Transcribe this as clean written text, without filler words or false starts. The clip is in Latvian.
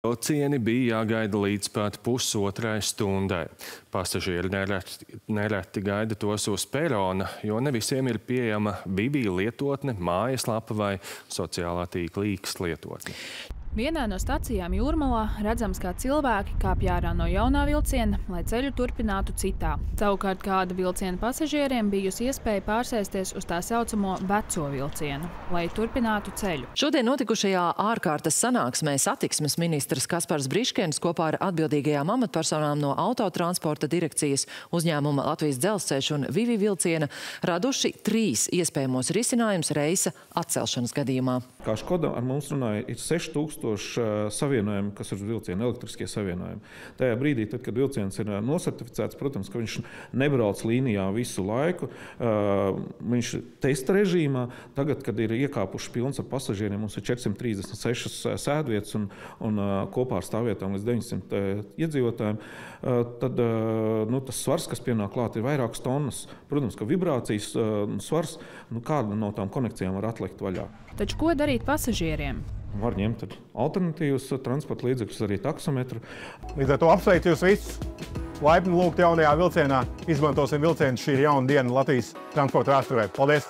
Vilcieni bija jāgaida līdz pat pusotrai stundai. Pasažieri nereti gaida tos uz perona, jo ne visiem ir pieejama Vivi lietotne, mājaslapa vai sociālā tīkla X lietotne. Vienā no stacijām Jūrmalā redzams, kā cilvēki kāpj ārā no jaunā vilciena, lai ceļu turpinātu citā. Savukārt kāda vilciena pasažieriem bijusi iespēja pārsēsties uz tā saucamo veco vilcienu, lai turpinātu ceļu. Šodien notikušajā ārkārtas sanāksmē satiksmes ministrs Kaspars Briškens kopā ar atbildīgajām amatpersonām no autotransporta direkcijas, uzņēmuma Latvijas dzelzceļš un Vivi vilciena raduši 3 iespējamos risinājumus reisa atcelšanas gadījumā. Kā Škoda ar mums runāja, ir 6000 savienojumi, kas ir uz vilciena, elektriskie savienojumi. Tajā brīdī, tad, kad vilciens ir nosertificēts, protams, ka viņš nebrauc līnijā visu laiku, viņš ir testa režīmā. Tagad, kad ir iekāpuši pilns ar pasažieriem, mums ir 436 sēdvietas un kopā ar stāvvietām līdz 900 iedzīvotājiem, tad tas svars, kas pienāk klāt, ir vairākas tonnas. Protams, ka vibrācijas svars, kāda no tām konekcijām var atlikt vaļā. Taču ko darīt pasažieriem? Var ņemt alternatīvas transporta līdzekļus, arī taksometru. Līdz ar to apsveicu jūs visus. Laipni lūgt jaunajā vilcienā. Izmantosim vilcienu, šī ir jauna diena Latvijas transporta vēsturē. Paldies!